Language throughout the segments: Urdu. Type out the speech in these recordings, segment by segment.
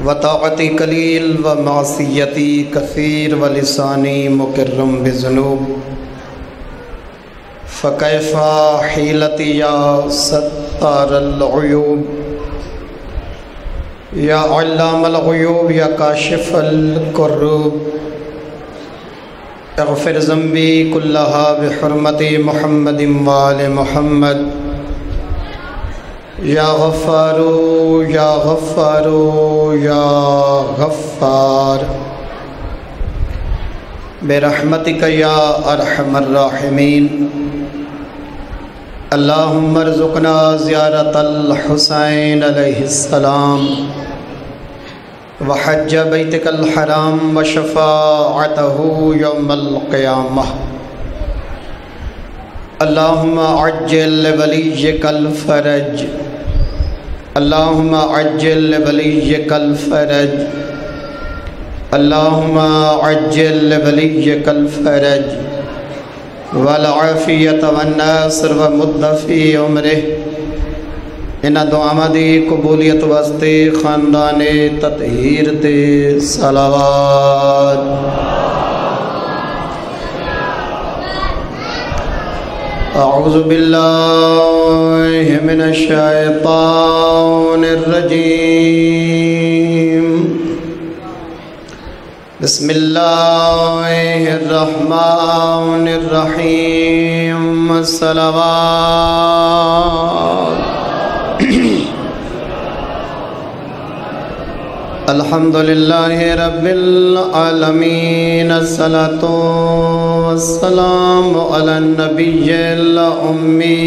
وطاعتی قلیل و معصیتی کثیر و لسانی مکرم بذنوب فکیف حیلتی یا ستار العیوب یا علام الغیوب یا کاشف الکروب اغفر ذنبی کلہا بحرمت محمد وآل محمد یا غفارو یا غفارو یا غفار برحمتک یا ارحم الراحمین اللہم ارزقنا زیارت الحسین علیہ السلام وحج بیتک الحرام وشفاعتہ یوم القیامہ اللہم عجل لولیک الفرج اللہم عجل لولیک الفرج اللہم عجل لولیک الفرج والعافیت والناصر ومد فی عمرہ ان دعا دی قبولیت واسطے خاندان تطہیر دے صلوات اعوذ باللہ من الشیطان الرجیم بسم اللہ الرحمن الرحیم الصلوات الحمدللہ رب العالمین الصلاة والسلام علی النبی الأمی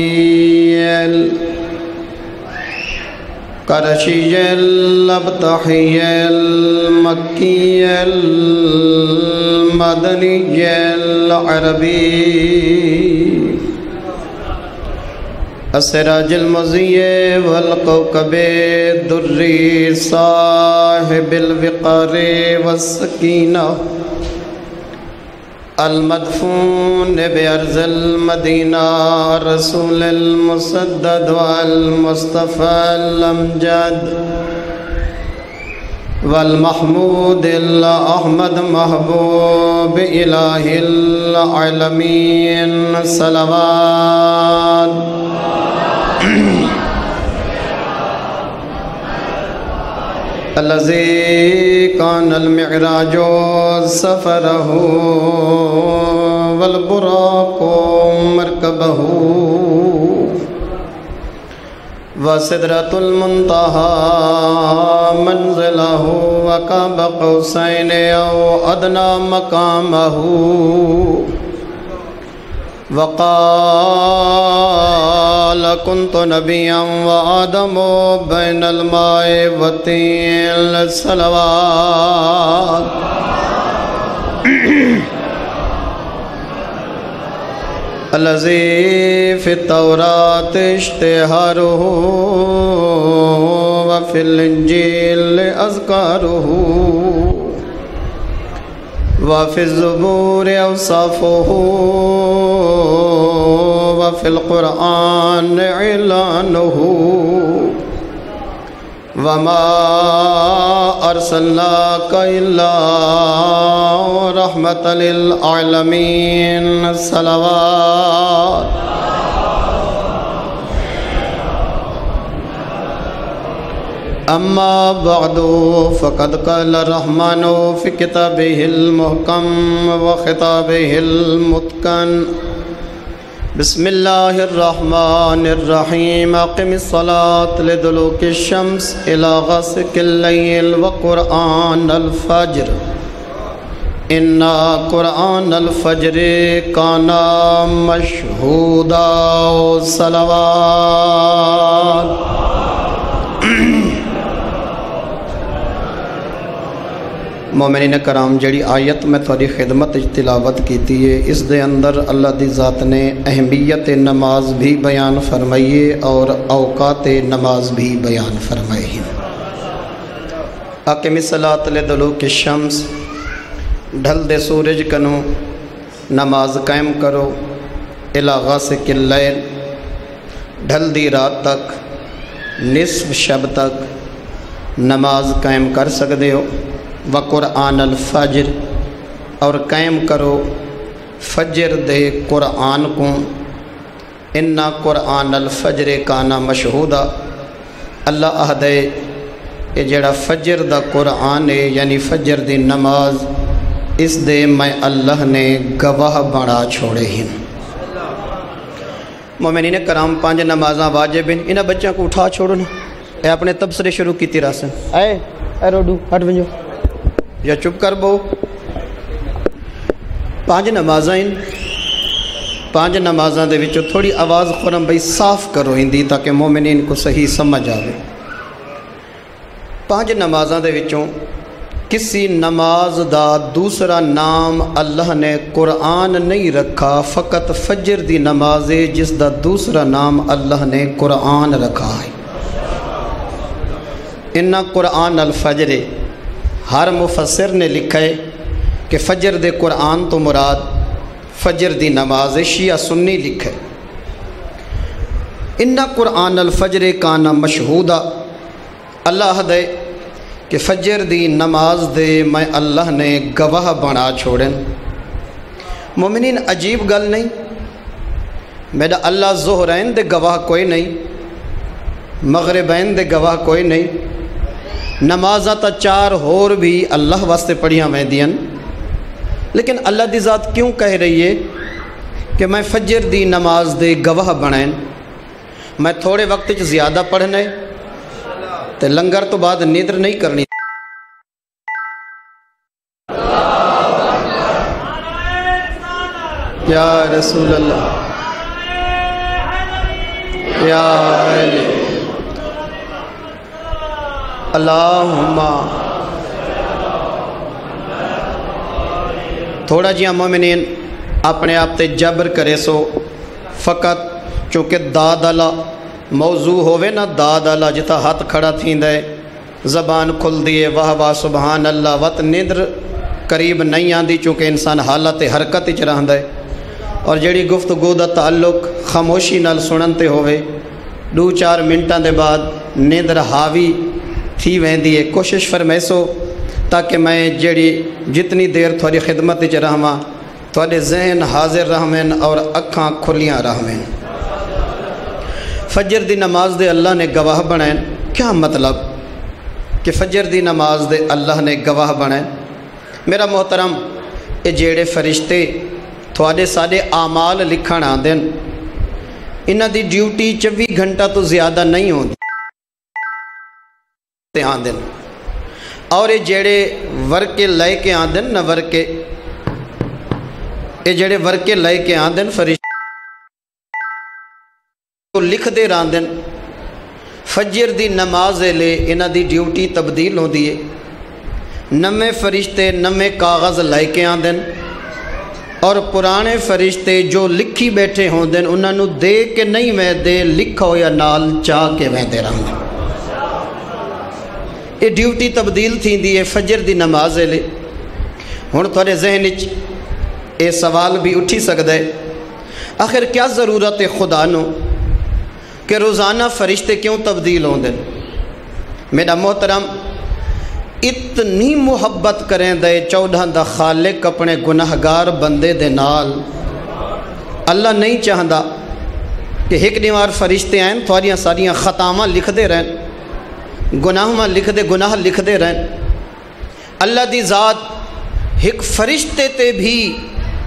القرشی الابتحی المکی المدنی العربی السراج المضیء والکوكب الدری صاحب الوقار والسکینہ المدفون بأرض المدینہ رسول المسدد والمصطفى الامجد والمحمود الأحمد محبوب الہ العالمین صلوات الذي كان المعراج سفره والبراق مركبه وسدرة المنتهى منزله وقاب قوسين أو أدنى مقامه وقال كنت نبيا وآدم بين الماء والطين الصلوات الذي في التوراة اشتهاره وفي الإنجيل أذكاره وفي الزبور أوصافه وفي القرآن إعلانه وما أرسلناك إلا رحمة للعالمين صلوات اما بعد فقد قال الرحمن في كتابه المحكم وخطابه المتقن بسم الله الرحمن الرحيم أقم الصلاة لدلوك الشمس إلى غسق الليل وقرآن الفجر إن قرآن الفجر كان مشهودا صلوات مومنین کرام جڑی آیت میں تھوڑی خدمت تلاوت کیتی ہے اس دے اندر اللہ دی ذات نے اہمیت نماز بھی بیان فرمائیے اور اوقات نماز بھی بیان فرمائے ہیں۔ اقم الصلاۃ لدلوک الشمس ڈھل دے سورج کنو نماز قائم کرو الی غاسق اللیل ڈھل دی رات تک نصف شب تک نماز قائم کر سکتے ہو؟ وقرآن الفجر، اور قائم کرو فجر دے قرآن کو، انا قرآن الفجر کانا مشہودا۔ اللہ آہدے یہ جڑا فجر دا قرآن ہے یعنی فجر دی نماز، اس دے میں اللہ نے گواہ بنا چھوڑے ہیں۔ مومنین کرام، 5 نمازاں واجب ہیں۔ انہاں بچوں کو اٹھا چھوڑو نا، اے اپنے تبصرے شروع کیتی راسن، اے روڈو ہٹ ونجو یا چپ کر بو۔ 5 نمازاں ہیں، 5 نمازاں دے وچوں تھوڑی آواز خورم بھئی صاف کرو ہندی تاکہ مومنین کو صحیح سمجھ آوے۔ 5 نمازاں دے وچوں کسی نماز دا دوسرا نام اللہ نے قرآن نہیں رکھا، فقط فجر دی نماز ہے جس دا دوسرا نام اللہ نے قرآن رکھا ہے۔ انا قرآن الفجر، ہر مفسر نے لکھا ہے کہ فجر دے قرآن تو مراد فجر دی نماز ہے، شیعہ سنی لکھا ہے۔ انا قرآن الفجر کانا مشہودا، اللہ دے کہ فجر دی نماز دے میں اللہ نے گواہ بنا چھوڑن۔ مومنین عجیب گل نہیں، میرا اللہ ظہرین دے گواہ کوئی نہیں، مغربین دے گواہ کوئی نہیں، نمازاں تا 4 ہور بھی اللہ واسطے پڑھیاں میں دیاں، لیکن اللہ دی ذات کیوں کہہ رہی ہے کہ میں فجر دی نماز دے گواہ بنائیں؟ میں تھوڑے وقت زیادہ پڑھنے تے لنگر تو بعد نیدر نہیں کرنی۔ یا رسول اللہ، یا علی اللہم۔ تھوڑا جہاں مومنین اپنے آپ تے جبر کرے سو، فقط چونکہ داد اللہ موضوع ہوئے نا، داد اللہ جتا ہاتھ کھڑا تھیندا ہے، زبان کھل دیئے واہ واہ سبحان اللہ، وقت نیندر قریب نہیں آندی چونکہ انسان حالت حرکت وچ رہندا ہے، اور جڑی گفتگو دا تعلق خاموشی نال سننتے ہوئے 2-4 منٹاں دے بعد نیندر حاوی تھی ویندی ہے۔ کوشش فرمیسو تاکہ میں جڑی جتنی دیر تھوڑی خدمت وچ رہواں تھوڑے ذہن حاضر رہویں اور اکھاں کھلیاں رہویں۔ فجر دی نماز دے اللہ نے گواہ بنائیں، کیا مطلب کہ فجر دی نماز دے اللہ نے گواہ بنائیں؟ میرا محترم، اے جیڑے فرشتے تھوڑے سارے اعمال لکھن آندے، انہاں دی ڈیوٹی 24 گھنٹہ تو زیادہ نہیں ہوندی آندے، اور اے جیڑے ورکے لے کے آندے نہ ورکے، اے جیڑے ورکے لے کے آندے فرشتے لکھ دے راندن، فجر دی نماز لے انہاں دی ڈیوٹی تبدیل ہوندی ہے۔ نمے فرشتے نمے کاغذ لے کے آندن، اور پرانے فرشتے جو لکھی بیٹھے ہوندن انہاں نو دے کے نہیں ویندے، لکھو یا نال چاہ کے ویندے رہندے۔ یہ ڈیوٹی تبدیل تھیندی ہے فجر دی نماز لے۔ ہن تھوڑے ذہن وچ یہ سوال بھی اٹھی سکدا ہے، آخر کیا ضرورت ہے خدا نو کہ روزانہ فرشتے کیوں تبدیل ہوندے؟ میرا محترم، اتنی محبت کریں دے 14 دا خالق اپنے گناہگار بندے دے نال، اللہ نہیں چاہندا کہ ایک نیوار فرشتے آئیں تھوڑیاں ساریاں خطاواں لکھ دے رہیں، گناہاں لکھ دے، گناہ لکھ دے رہیں۔ اللہ دی ذات ایک فرشتے تے بھی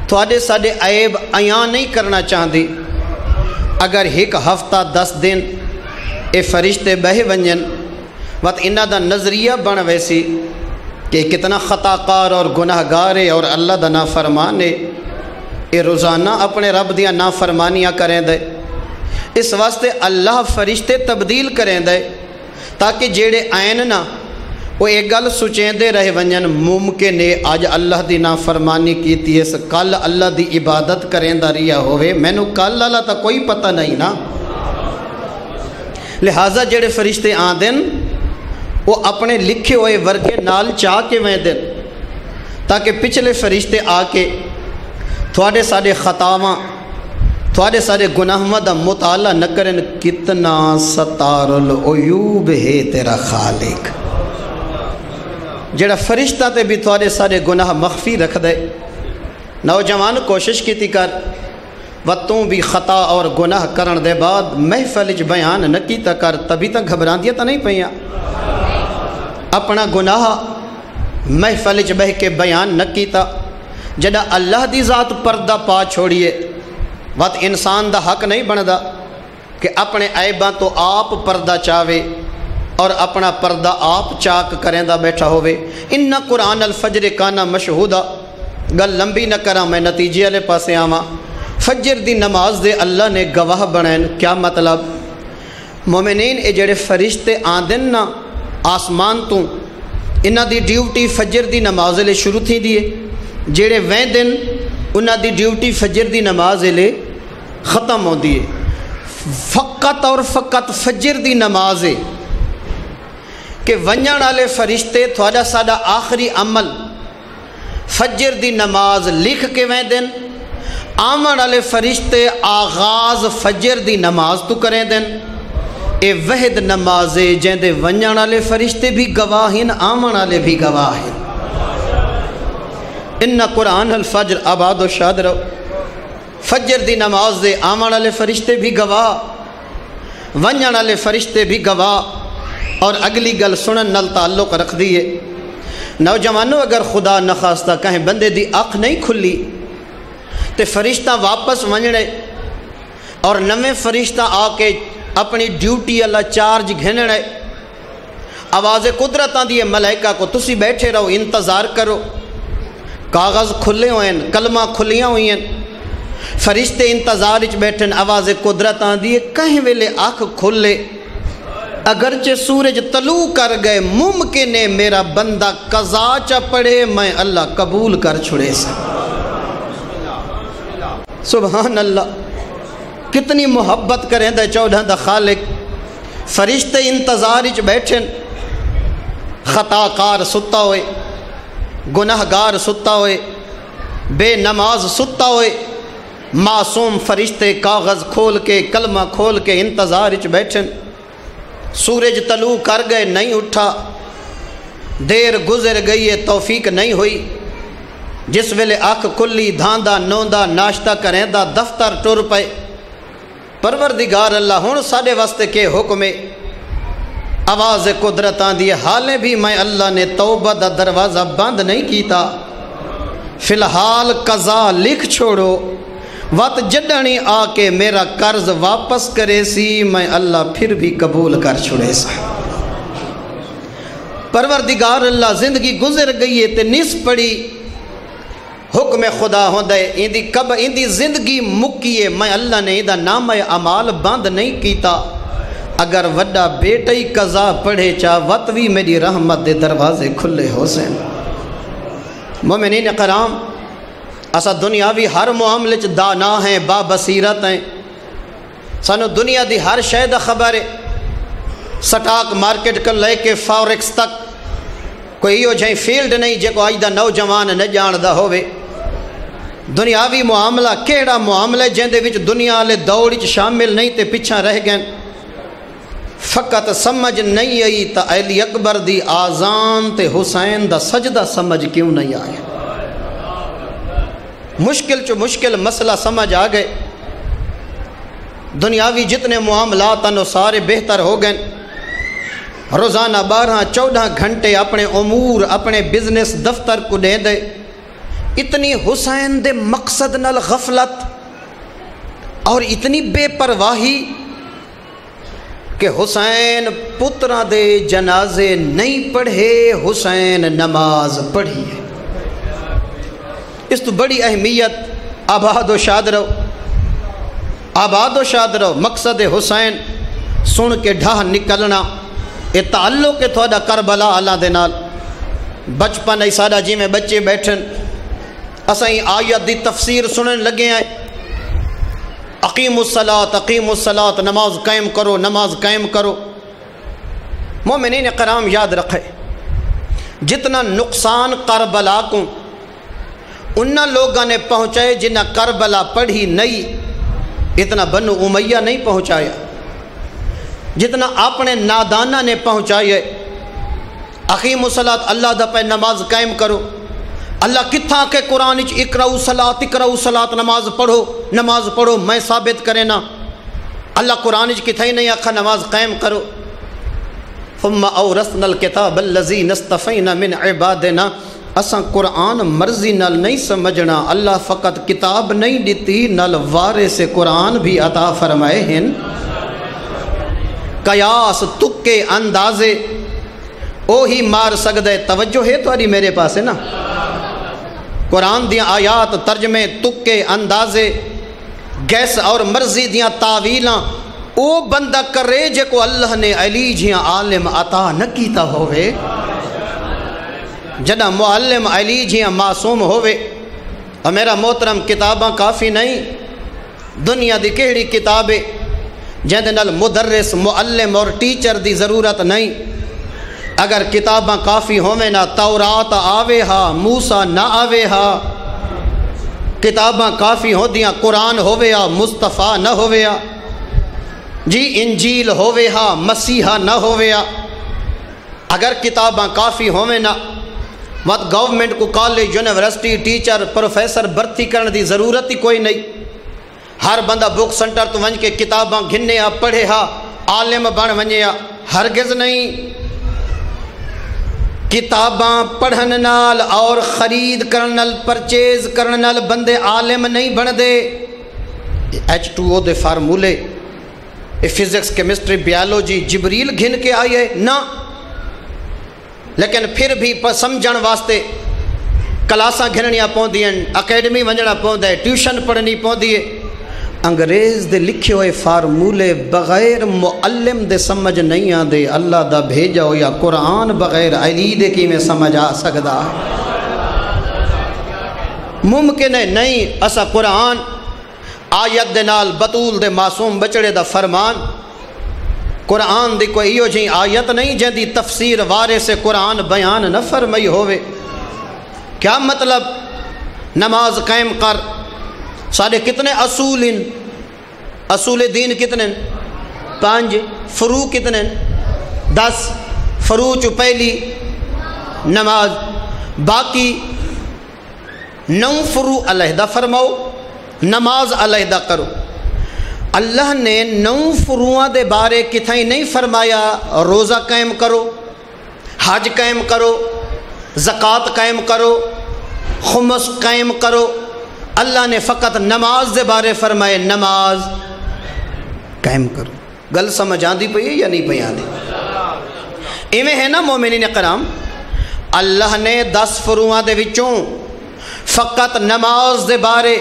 تھوڑے ساڑے عیب عیاں نہیں کرنا چاہندی۔ اگر ایک ہفتہ 10 دن اے فرشتے بہے ونجن، وقت انہاں دا نظریہ بن ویسی کہ کتنا خطاکار اور گناہگار ہے اور اللہ دا نافرمان ہے، اے روزانہ اپنے رب دیاں نافرمانیاں کریں دے۔ اس واسطے اللہ فرشتے تبدیل کریں دے تاکہ جیڑے آئین نہ وہ ایک گل سوچیں دے رہے ونجن، ممکن ہے آج اللہ دی نافرمانی کیتی ہے، کل اللہ دی عبادت کریں دا ریا ہوئے، میں نو کل اللہ تا کوئی پتہ نہیں نا۔ لہٰذا جڑے فرشتے آن دن وہ اپنے لکھے ہوئے ورکے نال چاہ کے میں دن، تاکہ پچھلے فرشتے آ کے تھوڑے سارے خطاواں تھوڑے سارے گناہاں دا مطالعہ نہ کرن، کتنا ستار العیوب ہے تیرا خالق۔ جڑا فرشتہ تے بھی تھوڑے سارے گناہ مخفی رکھ دے۔ نوجوان کوشش کی تھی کر وتوں بھی خطا اور گناہ کرن دے بعد محفل وچ بیان نہ کیتا کر، تبھی تک گھبراندیاں تا نہیں پیاں۔ اپنا گناہ محفل وچ بہ کے بیان نہ کیتا، جڑا اللہ دی ذات پردہ پا چھوڑیے وت انسان دا حق نہیں بندا کہ اپنے عیباں تو آپ پردہ چاہے اور اپنا پردہ آپ چاک کریں دا بیٹھا ہوئے۔ ان قرآن الفجر کانا مشہودا، گل لمبی نہ کراں میں نتیجے والے پاسے آواں۔ فجر دی نماز دے اللہ نے گواہ بنائن، کیا مطلب؟ مومنین اے جڑے فرشتے آندن نا آسمان تو، انہاں دی ڈیوٹی فجر دی نماز لے شروع تھی دیے، جڑے ویندن انہاں دی ڈیوٹی فجر دی نماز لے ختم ہو دیے۔ فقط اور فقط فجر دی نماز ہے کہ ونجن والے فرشتے تھوڑا ساڈا آخری عمل فجر دی نماز لکھ کے ویندن، آمن والے فرشتے آغاز فجر دی نماز تو کریں دن۔ اے وحد نماز ہے جن دے ونجن والے فرشتے بھی گواہ ہیں، آمن والے بھی گواہ ہیں۔ ان قرآن الفجر آباد و شاد رہو، فجر دی نماز دے آمن والے فرشتے بھی گواہ، ونجن والے فرشتے بھی گواہ۔ اور اگلی گل سنن نال تعلق رکھ دیئے، نوجوانوں اگر خدا نخواستہ کہیں بندے دی اکھ نہیں کھلی تے فرشتہ واپس ونجنے اور نویں فرشتہ آ کے اپنی ڈیوٹی اللہ چارج گھننے، آواز قدرت آندی ہے ملائکہ کو تسی بیٹھے رہو انتظار کرو، کاغذ کھلے ہوئے ہیں، کلمہ کھلیاں ہوئی ہیں، فرشتے انتظار وچ بیٹھن، آواز قدرت آندی ہے کہیں ویلے اکھ کھلے، اگرچہ سورج طلوع کر گئے ممکن ہے میرا بندہ قضا چا پڑھے میں اللہ قبول کر چھڑے سے۔ سبحان اللہ، کتنی محبت کریں دے چودھاں دا خالق۔ فرشتے انتظار وچ بیٹھن، خطا کار ستا ہوئے، گناہگار ستا ہوئے، بے نماز ستا ہوئے، معصوم فرشتے کاغذ کھول کے کلمہ کھول کے انتظار وچ بیٹھن۔ سورج طلوع کر گئے نہیں اٹھا، دیر گزر گئی ہے توفیق نہیں ہوئی، جس ویلے اکھ کھلی دھاندا نوندا ناشتہ کریں دا دفتر ٹر پے، پروردگار اللہ ہن ساڈے واسطے کے حکم ہے، آواز قدرت آندی ہے حالیں بھی میں اللہ نے توبہ دا دروازہ بند نہیں کیتا، فی الحال قضا لکھ چھوڑو، وقت جڈنی آ کے میرا قرض واپس کرے سی میں اللہ پھر بھی قبول کر چھوڑے سا۔ پروردگار اللہ زندگی گزر گئی ہے تے نس پڑی، حکم خدا ہوندہ ہے اندی زندگی مکیے میں اللہ نے اندہ نام اعمال بند نہیں کیتا، اگر وڈا بیٹا ہی قضا پڑھے چاہ وقت بھی میری رحمت دے دروازے کھلے ہو سین۔ مومنین کرام، اسا دنیاوی ہر معاملے چ دانا ہیں، با بصیرت ہیں، سانو دنیا دی ہر شے دا خبر ہے، سٹاک مارکیٹ کو لے کے فاریکس تک کوئی یو جائیں فیلڈ نہیں جے کو آج دا نوجوان نہ جاندہ ہوئے۔ دنیاوی معاملہ کیڑا معاملہ جن دے وچ دنیا لے دوڑ وچ شامل نہیں تے پیچھا رہ گئے، فقط سمجھ نہیں آئی تا علی اکبر دی آزان تے حسین دا سجدہ سمجھ کیوں نہیں آئے۔ مشکل چو مشکل مسئلہ سمجھ آ گئے، دنیاوی جتنے معاملات انو سارے بہتر ہو گئے، روزانہ 12-14 گھنٹے اپنے امور اپنے بزنس دفتر کو دے دے، اتنی حسین دے مقصد نال غفلت اور اتنی بے پرواہی کہ حسین پترہ دے جنازے نہیں پڑھے، حسین نماز پڑھی ہے۔ اس تو بڑی اہمیت، آباد و شاد رہو، آباد و شاد رہو۔ مقصد حسین سن کے ڈھاہ نکلنا، یہ تعلق ہے تھوڑا کربلا اللہ دے نال۔ بچپن ای سادہ جی میں بچے بیٹھن، اساں آیت دی تفسیر سنن لگے ہیں، اقیم الصلاۃ اقیم الصلاۃ، نماز قائم کرو نماز قائم کرو۔ مومنین کرام یاد رکھے، جتنا نقصان کربلا کو انہاں لوگوں نے پہنچائے جنہاں کربلا پڑھی نہیں، اتنا بنو امیہ نہیں پہنچایا، جتنا اپنے نادانہ نے پہنچائے۔ اقیم الصلاۃ اللہ دا پہ نماز قائم کرو. اللہ کتھاں کہ قرآن وچ اقرؤ الصلاۃ نماز پڑھو میں ثابت کرے نا. اللہ قرآن وچ کتھاں ہی نہیں آکھا نماز قائم کرو. ثم اورثنا الکتاب الذین اصطفینا من عبادنا. اساں قرآن مرضی نال نہیں سمجھنا. اللہ فقط کتاب نہیں دیتی نال وارث قرآن بھی عطا فرمائے ہیں. قیاس تکے اندازے اوہی مار سکدے. توجہ ہے تاری میرے پاس ہے نا. قرآن دیاں آیات ترجمے تکے اندازے گیس اور مرضی دیاں تعویلاں او بندہ کرے جے کو اللہ نے علی جیاں عالم عطا نہ کیتا ہوئے. جنا معلم علی جیاں معصوم ہوئے. اور میرا محترم کتاباں کافی نہیں. دنیا دی کیڑی کتابیں جہدے نال مدرس معلم اور ٹیچر دی ضرورت نہیں. اگر کتاباں کافی ہوویں نا تورات آوے ہا موسیٰ نہ آوے ہا. کتاباں کافی ہو دیاں قرآن ہووے ہا مصطفیٰ نہ ہووے ہا. جی انجیل ہووے ہا مسیحا نہ ہووے ہا. اگر کتاباں کافی ہوویں نا وقت گورنمنٹ کو کالج یونیورسٹی ٹیچر پروفیسر بھرتی کرنے دی ضرورت ہی کوئی نہیں. ہر بندہ بک سنٹر تو ونج کے کتاباں گھنے ہا پڑھے ہا عالم بن ونجے ہا. ہرگز نہیں. کتاباں پڑھن نال اور خرید کرن نال پرچیز کرن نال بندے عالم نہیں بن دے. H2O دے فارمولے فزکس کیمسٹری بیالوجی جبریل گھن کے آئے نہ. لیکن پھر بھی سمجھن واسطے کلاساں گھننیاں پوندیاں اکیڈمی ونجنا پوندا ہے ٹیوشن پڑھنی پوندی ہے. انگریز دے لکھے ہوئے فارمولے بغیر معلم دے سمجھ نہیں آندے. اللہ دا بھیجا ہویا قرآن بغیر علی دے کی میں سمجھ آ سکدا ممکن ہے نہیں. اسا قرآن آیت دے نال بطول دے معصوم بچڑے دا فرمان. قرآن دی کوئی ایو جی آیت نہیں جن دی تفسیر وارث قرآن بیان نہ فرمائی ہوئے. کیا مطلب نماز قائم کر. سارے کتنے اصول ہیں. اصول دین کتنے 5. فروع کتنے 10. فروع چو پہلی نماز. باقی 9 فروع علیحدہ فرماؤ نماز علیحدہ کرو. اللہ نے 9 فروعاں دے بارے کتھائی نہیں فرمایا روزہ قائم کرو حج قائم کرو زکوٰۃ قائم کرو خمس قائم کرو. اللہ نے فقط نماز دے بارے فرمائے نماز قائم کرو. گل سمجھ آندی پئی ہے یا نہیں پئی آندی؟ ایویں ہے نا مومنین کرام. اللہ نے 10 فروعاں دے وچوں فقط نماز دے بارے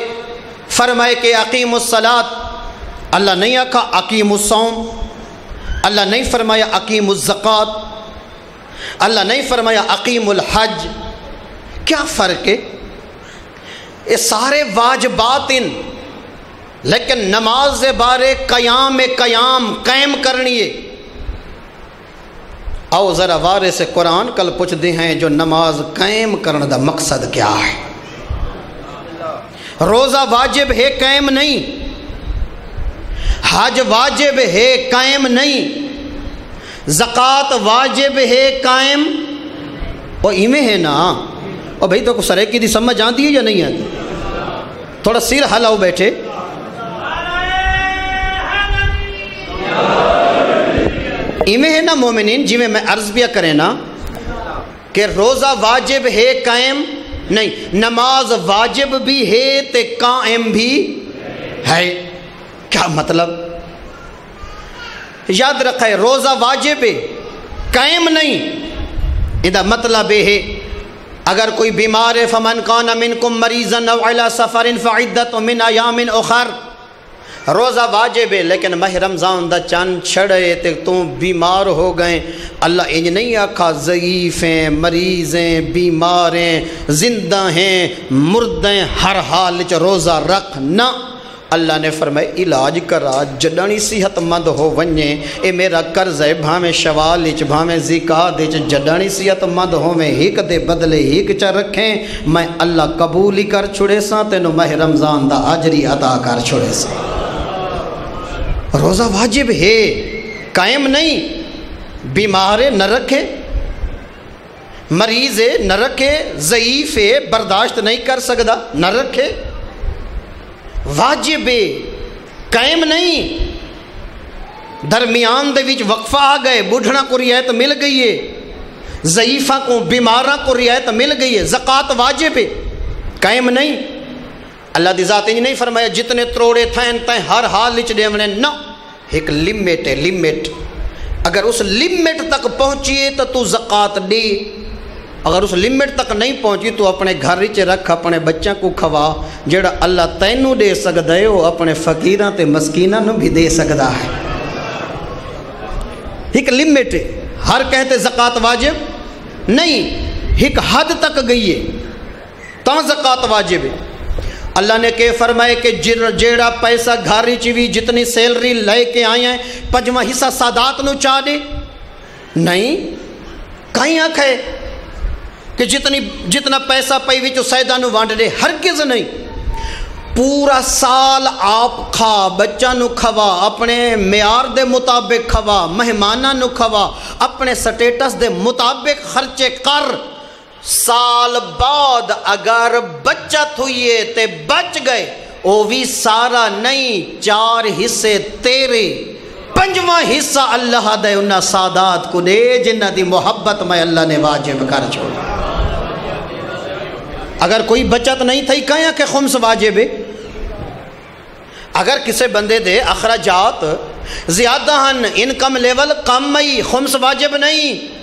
فرمائے کہ اقیم الصلاۃ. اللہ نہیں آکھا اقیم الصوم. اللہ نہیں فرمایا اقیم الزکوٰۃ. اللہ نہیں فرمایا اقیم الحج. کیا فرق ہے؟ یہ سارے واجبات ان لیکن نماز دے بارے قیام قائم کرنی ہے. او ذرا وارث قرآن کل پوچھتے ہیں جو نماز قائم کرنے دا مقصد کیا ہے. روزہ واجب ہے قائم نہیں. حج واجب ہے قائم نہیں. زکوٰۃ واجب ہے قائم. وہ ایویں ہے نا. اور بھئی تو کو سریکی دی سمجھ آندی ہے یا نہیں آندی؟ تھوڑا سیر ہلاؤ بیٹھے. ایویں ہے نا مومنین جی میں عرض بھی کریں نا کہ روزہ واجب ہے قائم نہیں. نماز واجب بھی ہے تے قائم بھی ہے. کیا مطلب؟ یاد رکھے روزہ واجب ہے قائم نہیں. ادا مطلب ہے اگر کوئی بیمار ہے فمن کان منکم مریضا او علی سفر فعدۃ من ایام اخر. روزہ واجب ہے لیکن ماہ رمضان دا چند چھڑے تے تو بیمار ہو گئے. اللہ انج نہیں آکھا ضعیف ہیں مریض ہیں بیمار ہیں زندہ ہیں مردہ ہیں ہر حال وچ روزہ رکھ نہ. اللہ نے فرمایا علاج کرا جڈانی صحت مند ہو ونجے اے میرا قرض ہے. بھاویں شوال وچ بھاویں زکات وچ جڈانی صحت مند ہوویں ہک دے بدلے ہک چ رکھیں میں اللہ قبول ہی کر چھڑے ساں تینوں ماہ رمضان دا اجری عطا کر چھڑے ساں. روزہ واجب ہے قائم نہیں. بیمار نہ رکھے مریض ہے نہ رکھے، ضعیف ہے برداشت نہیں کر سکتا نہ رکھے، واجب ہے قائم نہیں، درمیان دے وچ وقفہ آ گئے، بوڑھنا کو رعایت مل گئی ہے، ضعیفہ کو بیماراں کو رعایت مل گئی ہے، زکوٰۃ واجب ہے قائم نہیں۔ اللہ دی ذات نے نہیں فرمایا جتنے تروڑے تھین تائیں ہر حال وچ دیونے، نہ ایک لمٹ ہے، لمٹ، اگر اس لمٹ تک پہنچیے تو زکوٰۃ دے، اگر اس لمٹ تک نہیں پہنچی تو اپنے گھر وچ رکھ، اپنے بچوں کو کھوا، جڑا اللہ تینوں دے سکدا ہے وہ اپنے فقیراں تے مسکیناں نوں بھی دے سکدا ہے۔ ایک لمٹ ہے، ہر کہتے زکوٰۃ واجب نہیں، ایک حد تک گئی ہے تو زکوٰۃ واجب ہے۔ اللہ نے کہ فرمائے کہ جیڑا پیسہ گھر وچ بھی جتنی سیلری لے کے آئے ہیں پنجواں حصہ سادات نو چاہ دے، نہیں، کہیں آکھے کہ جتنا پیسہ پئی وچ سیدہ نو وانڈ دے، ہرگز نہیں، پورا سال آپ کھا، بچہ نو کھوا، اپنے معیار دے مطابق کھوا، مہماناں نو کھوا، اپنے سٹیٹس دے مطابق خرچے کر، سال بعد اگر بچت ہوئیے تے بچ گئے او بھی سارا نہیں، 4 حصے تیرے، 5واں حصہ اللہ دے انہاں سادات کو دے جنہ دی محبت میں اللہ نے واجب کر چھوڑا۔ اگر کوئی بچت نہیں تھی کہیں کہ خمس واجب ہے، اگر کسی بندے دے اخراجات زیادہ ہن، انکم لیول کم ہی، خمس واجب نہیں،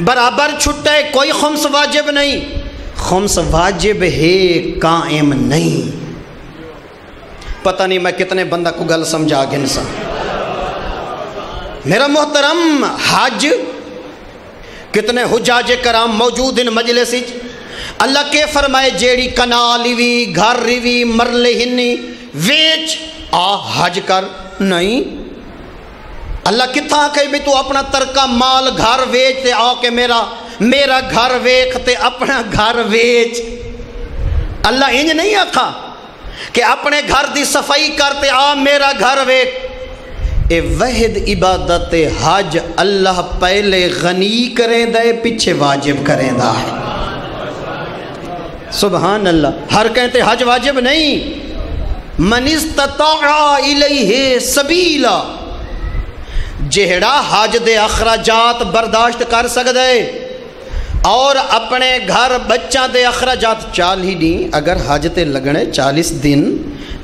برابر چھٹے کوئی خمس واجب نہیں، خمس واجب ہے قائم نہیں۔ پتہ نہیں میں کتنے بندہ کو گل سمجھا گے انسان۔ میرا محترم حج، کتنے حجاج کرام موجود ان مجلس، اللہ کے فرمائے جیڑی کنالی وی گھر وی مرلے ہنی ویچ آ حج کر، نہیں، اللہ کتھا کہ بھی تو اپنا ترکہ مال گھر ویچ تے آ کے میرا گھر ویکھ تے اپنا گھر ویچ۔ اللہ انج نہیں آکھا کہ اپنے گھر دی صفائی کرتے آ میرا گھر ویکھ۔ اے وحد عبادت حج اللہ پہلے غنی کریں دے پیچھے واجب کریں دا ہے۔ سبحان اللہ، ہر کہتے حج واجب نہیں، من استطاع الیہ سبیلا، جہڑا حج دے اخراجات برداشت کر سکتا ہے اور اپنے گھر بچہ دے اخراجات 40 دن، اگر حج تے لگنے 40 دن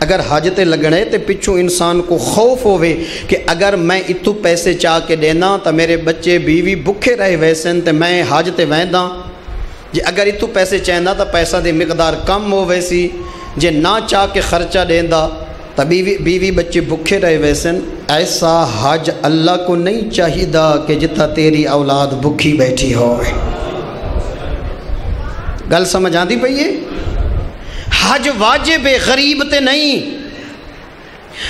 اگر حج تے لگنے تے پچھو انسان کو خوف ہوئے کہ اگر میں اتو پیسے چاہ کے دینا تو میرے بچے بیوی بکھے رہے ویسن تے میں حج تے وینداں، جی اگر اتو پیسے چاہنا تو پیسہ دے مقدار کم ہو ویسی، جے نہ چاہ کے خرچہ دینا تو بیوی بچے بکھے رہے ویسن۔ ایسا حج اللہ کو نہیں چاہیے دا کہ جتا تیری اولاد بکھی بیٹھی ہو۔ گل سمجھ آندی پئی ہے؟ حج واجب ہے، غریب تے نہیں،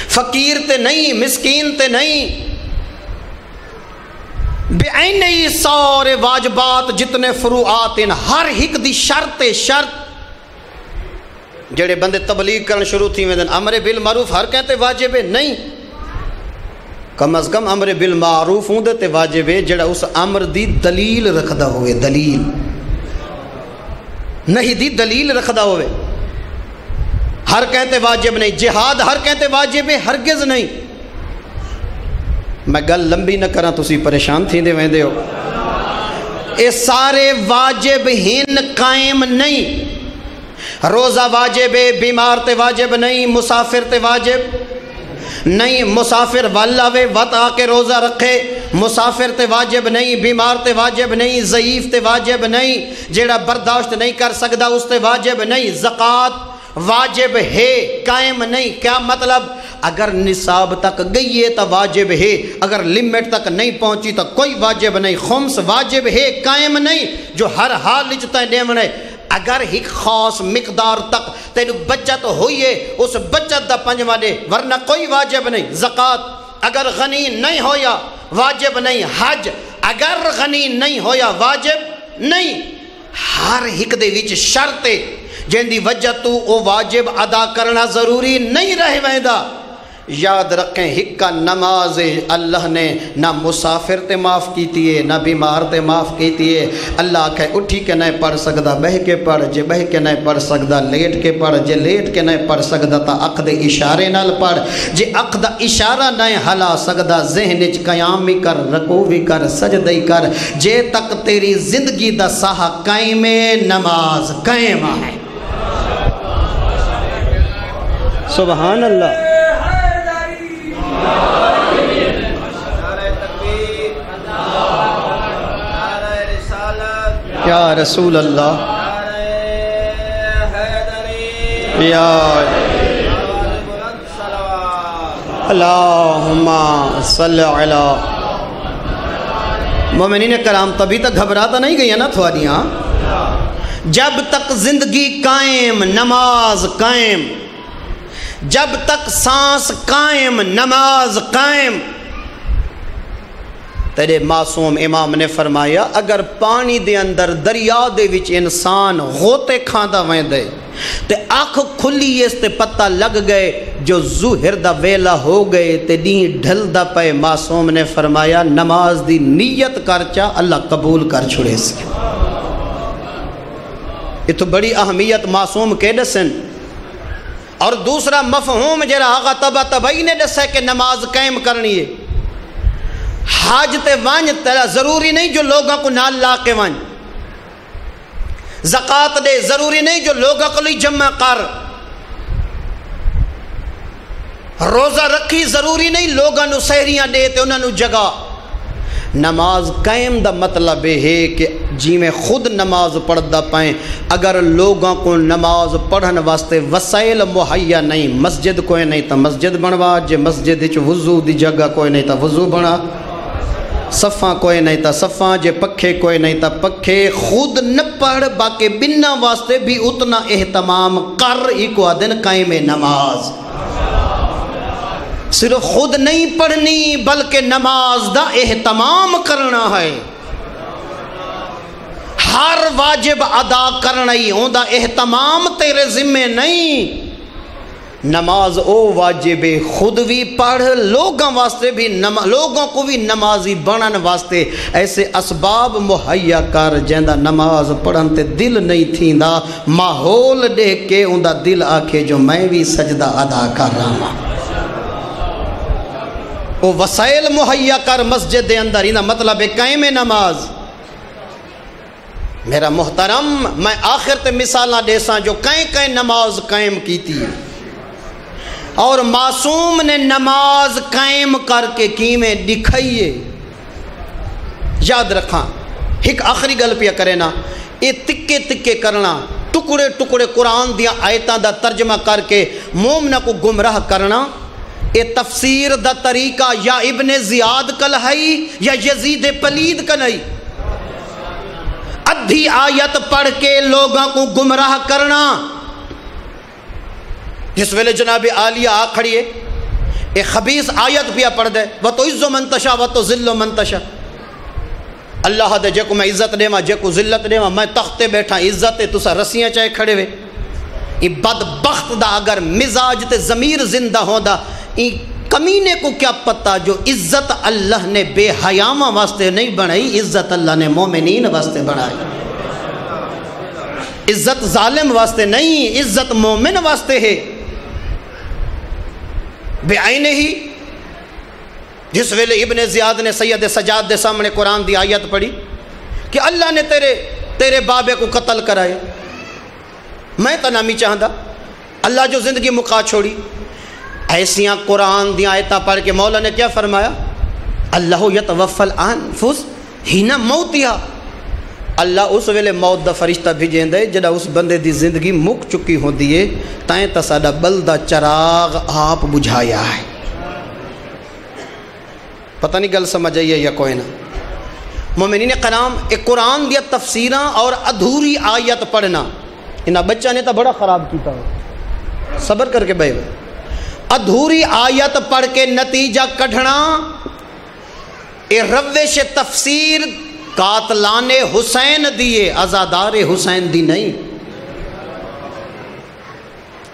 فقیر تے نہیں، مسکین تے نہیں، بعین ہی سارے واجبات جتنے فروعات ہیں ہر ایک دی شرط شرط۔ جڑے بندے تبلیغ کرن شروع تھی میں امر بالمعروف ہر کہتے واجب ہے، نہیں، کم از کم امر بالمعروف ہوں تے واجب ہے جڑا اس امر دی دلیل رکھدا ہوئے، دلیل نہیں دی دلیل رکھدا ہوئے، ہر کہتے واجب نہیں۔ جہاد ہر کہتے واجب ہے، ہرگز نہیں۔ میں گل لمبی نہ کراں تسی پریشان تھی دے ویندے ہو، اے سارے واجب ہن قائم نہیں۔ روزہ واجب ہے، بیمار تے واجب نہیں، مسافر تے واجب نہیں، مسافر والا وے وط آ کے روزہ رکھے، مسافر تے واجب نہیں، بیمار تے واجب نہیں، ضعیف تے واجب نہیں، جیڑا برداشت نہیں کر سکتا اس تے واجب نہیں۔ زکوٰۃ واجب ہے، قائم نہیں۔ کیا مطلب؟ اگر نصاب تک گئی ہے تو واجب ہے، اگر لمٹ تک نہیں پہنچی تو کوئی واجب نہیں۔ خمس واجب ہے، قائم نہیں، جو ہر حال لچتا دیونے۔ اگر ایک خاص مقدار تک تیرے بچت ہوئی ہے اس بچت دا 5واں دے، ورنہ کوئی واجب نہیں۔ زکوٰۃ اگر غنی نہیں ہویا واجب نہیں۔ حج اگر غنی نہیں ہویا واجب نہیں۔ ہر ایک دے وچ شرط ہے جن دی وجہ تو او واجب ادا کرنا ضروری نہیں رہ ویندا۔ یاد رکھیں ہکا نماز اللہ نے نہ مسافر تے معاف کیتی ہے نہ بیمار تے معاف کیتی ہے۔ اللہ کہ اٹھی کے نہیں پڑھ سکدا بہ کے پڑھ، جے بہ کے نہیں پڑھ سکدا لیٹ کے پڑھ، جے لیٹ کے نہیں پڑھ سکدا تا اق دے اشارے نال پڑھ، جے اق دا اشارہ نہیں ہلا سکدا ذہن وچ قیام بھی کر، رکوع بھی کر، سجدہ ہی کر، جے تک تیری زندگی دا ساہ قائم ہے نماز قائم ہے۔ سبحان اللہ۔ یا رسول اللہ، یا اللہم صلی علی مومنین کرام۔ تبھی تک گھبراتا نہیں گئی نا تھوڑیاں؟ جب تک زندگی قائم نماز قائم، جب تک سانس قائم نماز قائم۔ تیرے معصوم امام نے فرمایا اگر پانی دے اندر دریا دے وچ انسان غوطے کھاندا ویندے تے آنکھ کھلی اس تے پتہ لگ گئے جو ظہر دا ویلا ہو گئے تے دین ڈھل دا پے، معصوم نے فرمایا نماز دی نیت کر چا اللہ قبول کر چھڑے سی۔ یہ تو بڑی اہمیت معصوم کے دسن۔ اور دوسرا مفہوم جرا آغا تبا تبائی نے دسے کہ نماز قائم کرنی ہے۔ حاج تے وانج تیرا ضروری نہیں جو لوگاں کو نال لا کے وانج، زکاة دے ضروری نہیں جو لوگاں کو لی جمع کر، روزہ رکھی ضروری نہیں لوگاں نو سہریاں دے تے انہاں نو جگہ۔ نماز قائم دا مطلب ہے کہ جی میں خود نماز پڑھ دا پائیں، اگر لوگوں کو نماز پڑھن واسطے وسائل مہیا نہیں، مسجد کوئی نہیں تا مسجد بنوا، جے مسجد وچ وضو دی جگہ کوئی نہیں تا وضو بنا، صفاں کوئی نہیں تا صفاں، جے پکھے کوئی نہیں تا پکھے، خود نہ پڑھ باقی بنا واسطے بھی اتنا اہتمام کر، ایک دن قائم نماز۔ صرف خود نہیں پڑھنی بلکہ نماز دا اہتمام کرنا ہے، ہر واجب ادا کرنا ہی ہوں دا اہتمام تیرے ذمہ نہیں۔ نماز او واجب خود بھی پڑھ، لوگوں واسطے بھی لوگوں کو بھی نمازی بنن واسطے ایسے اسباب مہیا کر جہاں نماز پڑھن تے دل نہیں تھیندا، ماحول دیکھ کے ان دا دل آکھے جو میں بھی سجدہ ادا کر رہا ہوں۔ وہ وسائل مہیا کر مسجد دے اندر، یہ مطلب ہے قائم نماز۔ میرا محترم میں آخر تے مثالاں دیساں جو کہیں نماز قائم کیتی ہے، اور معصوم نے نماز قائم کر کے کیویں دکھائیے۔ یاد رکھاں ایک آخری گل پیا کرے نا، یہ تکے تکے کرنا، ٹکڑے ٹکڑے قرآن دیا آیتاں دا ترجمہ کر کے مومنہ کو گمراہ کرنا، یہ تفسیر دا طریقہ یا ابن زیاد کلہائی یا یزید پلید کلہائی۔ ادھی آیت پڑھ کے لوگوں کو گمراہ کرنا۔ جس ویلے جناب عالیہ آ کھڑی ہے ایک خبیث آیت پیا پڑھ دے، وَتُعِزُّ مَن تَشَاءُ وَتُذِلُّ مَن تَشَاءُ، اللہ دے جے کو میں عزت دے ماں، جے کو ذلت دے ماں، میں تختے بیٹھا عزت ہے تسا رسیاں چاہے کھڑے ہوئے۔ یہ بدبخت دا اگر مزاج تے ضمیر زندہ ہوندا، یہ کمینے کو کیا پتہ جو عزت اللہ نے بے حیامہ واسطے نہیں بنائی، عزت اللہ نے مومنین واسطے بنائی۔ عزت ظالم واسطے نہیں، عزت مومن واسطے ہے۔ بے عین ہی جس ویلے ابن زیاد نے سید سجاد دے سامنے قرآن دی آیت پڑھی کہ اللہ نے تیرے بابے کو قتل کرائے، میں تو نامی چاہتا، اللہ جو زندگی مکا چھوڑی۔ ایسیاں قرآن دی آیتاں پڑھ کے مولا نے کیا فرمایا؟ اللہ یتوفی الانفس حین موتہا، اللہ اس ویلے موت دا فرشتہ بھیجیں دے جڑا اس بندے دی زندگی مک چکی ہوندی ہے، تائیں تا ساڈا بلدا چراغ آپ بجھایا ہے۔ پتہ نہیں گل سمجھ آئی ہے یا کوئی نہ؟ مومنین کرام، ایک قرآن دیا تفسیراں اور ادھوری آیت پڑھنا، انہاں بچہ نے تو بڑا خراب کیتا ہے، صبر کر کے بھائی ادھوری آیت پڑھ کے نتیجہ کڈھنا، اے روش تفسیر قاتلان حسین دیے، ازادار حسین دی نہیں۔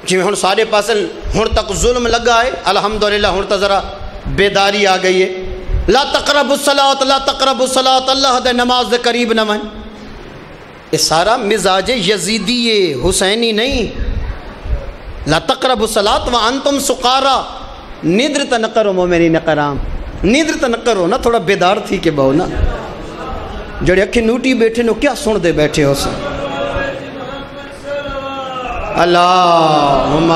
جی ہن سارے پاس ہن تک ظلم لگا ہے، الحمدللہ ہن تو ذرا بیداری آ گئی ہے. لا تقربوا الصلاۃ، لا تقربوا الصلاۃ، اللہ دے نماز دے قریب نہ ون. یہ سارا مزاج یزیدی ہے، حسینی نہیں. لا تقربوا الصلاۃ وانتم سقارا، نیندر تو نہ کرو مومنین کرام، نیندر تو نہ کرو نا، تھوڑا بیدار تھی کہ بہو نا. جڑے اکھی نوٹی بیٹھے نو کیا سن دے بیٹھے ہو سن. اللہم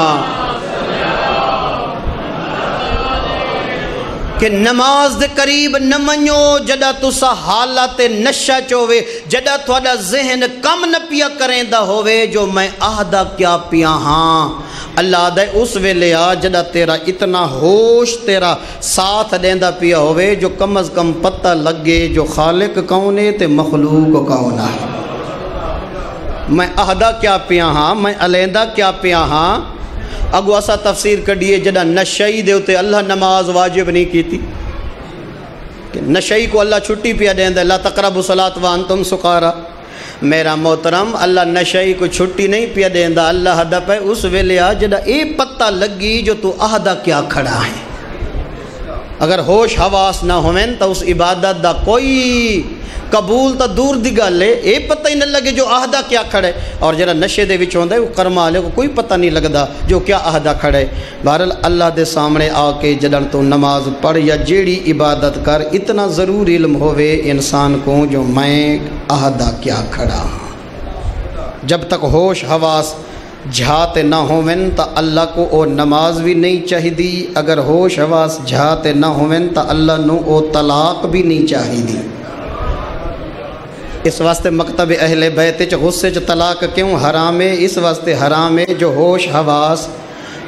کہ نماز دے قریب نہ منو جڑا تسا حالت نشہ چوے، جڑا تھوڑا ذہن کم نہ پیا کریں دا ہوئے جو میں آہدہ کیا پیا ہاں. اللہ دے اس ویلے آ جڑا تیرا اتنا ہوش تیرا ساتھ دیندا پیا ہوئے جو کم از کم پتہ لگے جو خالق کون ہے تے مخلوق کون ہے. میں آہدہ کیا پیا ہاں، میں علیندہ کیا پیا ہاں. اگو اسا تفسیر کڈیے جڑا نشئی دے ہوتے اللہ نماز واجب نہیں کیتی کہ نشئی کو اللہ چھٹی پیا دیندا لا تقربوا الصلاۃ وانتم سقارا. میرا محترم اللہ نشئی کو چھٹی نہیں پیا دیندا، اللہ ہدا پہ اس ویلے آ جڑا اے پتہ لگی جو تو عہدہ کیا کھڑا ہے. اگر ہوش حواس نہ ہویں تو اس عبادت دا کوئی قبول تا دور دی گل ہے، اے پتہ ہی نہ لگے جو عہدہ کیا کھڑے. اور جڑا نشے دے وچ ہوندا ہے وہ کرما والے کو کوئی پتہ نہیں لگدا جو کیا عہدہ کھڑے. بہرحال اللہ دے سامنے آ کے جڑن تو نماز پڑھ یا جیڑی عبادت کر اتنا ضرور علم ہوئے انسان کو جو میں عہدہ کیا کھڑا. جب تک ہوش حواس جھاتے نہ ہوئن تا اللہ کو او نماز بھی نہیں چاہی دی. اگر ہوش حواس جھاتے نہ ہوئن تا اللہ نو او طلاق بھی نہیں چاہی دی. اس واسطے مکتب اہل بیت چ غصے چ طلاق کیوں حرام ہے؟ اس واسطے حرام ہے جو ہوش حواس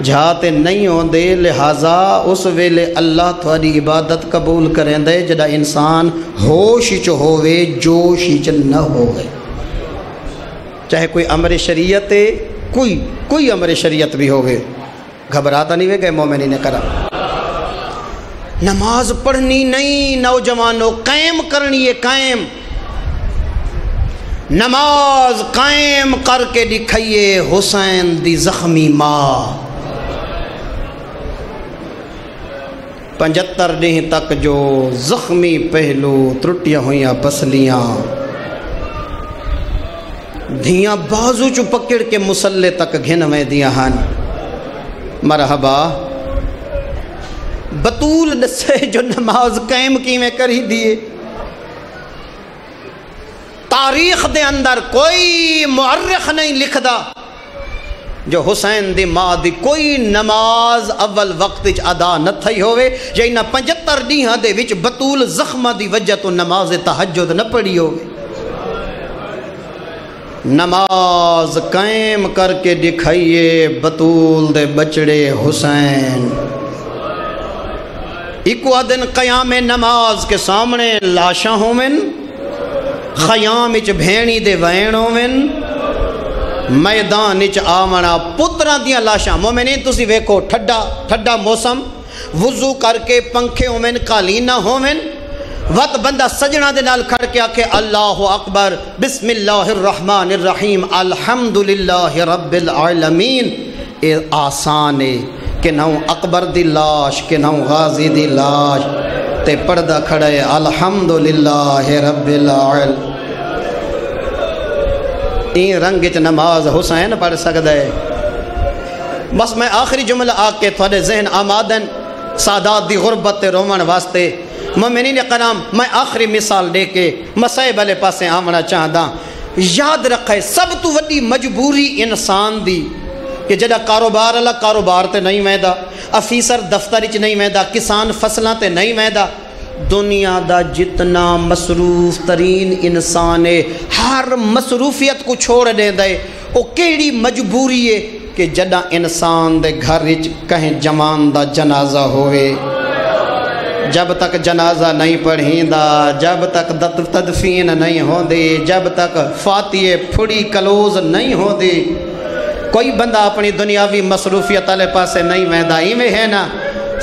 جھاتے نہیں ہوندے، لہٰذا اس ویلے اللہ تھوڑی عبادت قبول کریں دے جڑا انسان ہوش چ ہوئے جوش چ نہ ہوئے. چاہے کوئی امر شریعت ہے، کوئی امر شریعت بھی ہوگے، گھبراتا نہیں ہوئے گئے مومنین کرام. نماز پڑھنی نہیں نوجوانوں، قائم کرنی ہے. قائم نماز قائم کر کے دکھائیے حسین دی زخمی ماں. 75 دن تک جو زخمی پہلو ترٹیاں ہوئیاں پسلیاں دھیاں بازو چو پکڑ کے مسلے تک گھنویں دیاں ہن. مرحبا بطول دسے جو نماز قائم کی میں کری دیئے. تاریخ دے اندر کوئی مورخ نہیں لکھدا جو حسین دی ماں دی کوئی نماز اول وقت ادا نہ تھئی ہوئے یا انہاں 75 دیہاں دے وچ بطول زخمہ دی وجہ تو نماز تہجد نہ پڑھی ہوئے. نماز قائم کر کے دکھائیے بطول دے بچڑے حسین. ایکو دن قیام نماز کے سامنے لاشاں ہومن، خیام اچ بھینی دے وین ہومن، میدان اچ آمنا پتران دیاں لاشاں. مومنین تسی ویکھو ٹھڈا موسم، وضو کر کے پنکھے ہومن، قالینہ ہومن، وقت بندہ سجنہ دے نال کھڑ کے آکھے اللہ اکبر بسم اللہ الرحمن الرحیم الحمدللہ رب العالمین. اے آسان ہے کہ نہ اکبر دی لاش کہ نہ غازی دی لاش تے پردہ کھڑے الحمدللہ رب العالمین. این رنگ چ نماز حسین پڑھ سکتا ہے. بس میں آخری جملہ آ کے تھوڑے ذہن آمادن سادات دی غربت تے رومن واسطے مومنین کرام میں آخری مثال دے کے مسائب والے پاسے آمنا چاہتا. یاد رکھے سب تو وڈی مجبوری انسان دی کہ جڑا کاروبار اللہ کاروبار تے نہیں ویندا، افیسر دفتر چ نہیں ویندا، کسان فصلاں تے نہیں ویندا. دنیا دا جتنا مصروف ترین انسان ہے ہر مصروفیت کو چھوڑ دیندا ہے. او کیڑی مجبوری ہے کہ جڑا انسان دے گھر وچ کہیں جوان دا جنازہ ہوئے، جب تک جنازہ نہیں پڑھیندا، جب تک تدفین نہیں ہوندی، جب تک فاتحے پھڑی کلوز نہیں ہوندی، کوئی بندہ اپنی دنیاوی مصروفیت والے پاسے نہیں ویندا. ایویں ہے نا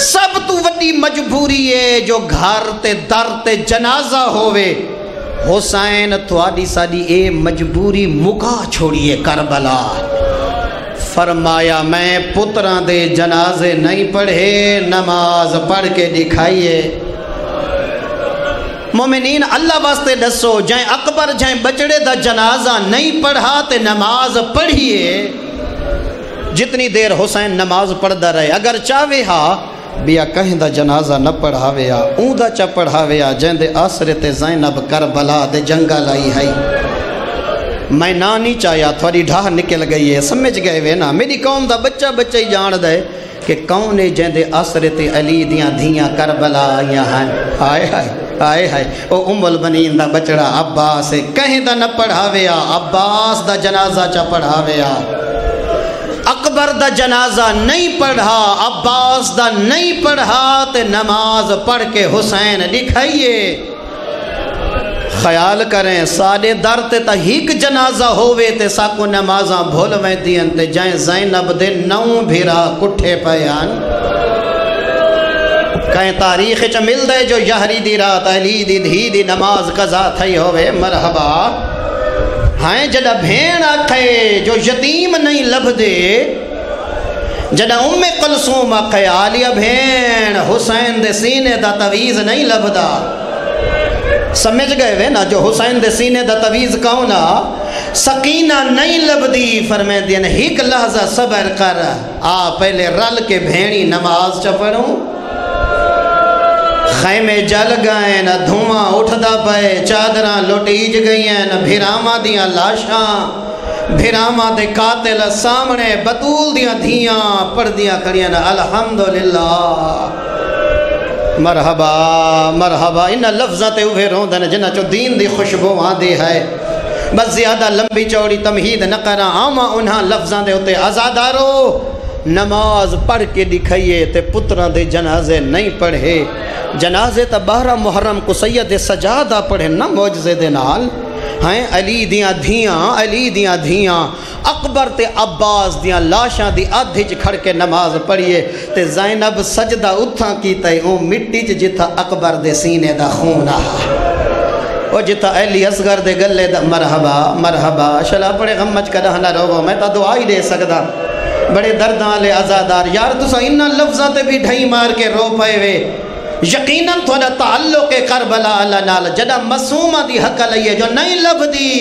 سب تو وڈی مجبوری ہے جو گھر تے در تے جنازہ ہوئے. حسین تھوڑی ساڈی اے مجبوری مکا چھوڑیے کربلا. فرمایا میں پتراں دے جنازے نہیں پڑھے، نماز پڑھ کے دکھائیے۔ مومنین اللہ واسطے دسو، جائیں اکبر جائیں بچڑے دا جنازہ نہیں پڑھا تے نماز پڑھیے۔ جتنی دیر حسین نماز پڑھدا رہے، اگر چاہے ہا بیا کہیں دا جنازہ نہ پڑھاویا، اون دا چا پڑھاویا جائیں دے آسرے تے زینب کربلا دے جنگا لائی ہے۔ میں نہ نہیں چاہیا تھوڑی ڈھاہ نکل گئی ہے، سمجھ گئے وے نا، میری قوم دا بچہ ہی جان دے کہ کون ہے جائیں دے آسرے تے علی دیاں دھیاں کربلا آئیاں ہیں۔ آئے ہائے آئے ہائے، او ام البنین دا بچڑا عباس ہے، کہیں دا نہ پڑھاویا، عباس دا جنازہ چا پڑھاویا۔ اکبر دا جنازہ نہیں پڑھا، عباس دا نہیں پڑھا تے نماز پڑھ کے حسین دکھائیے۔ خیال کریں ساڑے در تے تا ہیک جنازہ ہوئے تے ساکو نمازاں بھولویں دین تے جائیں زینب دے 9 بھیرا کٹھے پیان۔ کہیں تاریخ چا مل دے جو یہری دی رات علی دی دھی دی نماز قضا تھئی ہوئے، مرحبا ہائیں جڑا بھین آکھے جو یتیم نہیں لبھ دے، جڑا ام کلثوم آکھے عالیہ بھین حسین دے سینے دا تویز نہیں لبھ دا۔ سمجھ گئے وے نا، جو حسین دے سینے دا تویز کہونا سکینہ نہیں لبھ دی، فرمائیں دین ہیک لحظہ صبر کر، آ پہلے رل کے بھینی نماز چا پڑھوں۔ خیمے جل گئے نہ دھواں اٹھدا پئے، چادراں لٹیج گئیں نہ بھیراما دیاں لاشاں، بھیراما دے قاتل سامنے بطول دیاں دھیاں پردیاں کریاں نہ الحمدللہ۔ مرحبا مرحبا، انہا لفظاں تے اوہے روندن جنہ چو دین دی خوشبو آدھی ہے۔ بس زیادہ لمبی چوڑی تمہید نہ کرا، آما انہا لفظاں دے ہوتے آزادارو نماز پڑھ کے دکھائیے تے پتران دے جنازے نہیں پڑھے۔ جنازے تا 12 محرم کو سید سجادہ پڑھے نہ معجزے دے نال، ہیں علی دیاں دھیاں، علی دیاں دھیاں، اکبر تے عباس دیاں لاشاں دی آدھج کھڑ کے نماز پڑھیے تے زینب سجدہ اتھاں کیتا ہے اون مٹی جتھا اکبر دے سینے دا خون آہا، او جتھا علی اصغر دے گلے دا مرحبا مرحبا۔ شلا بڑے غمج کا نہ روو، میں تا دعا ہی دے سکدا، بڑے درداں لے عزادار یار تسا انہا لفظاں تے بھی ڈھائی مار کے رو پائے وے۔ یقیناً تھوڑا تعلق کربلا اللہ نال جڑا معصومہ دی حق لئیے جو نہیں لبھ دی،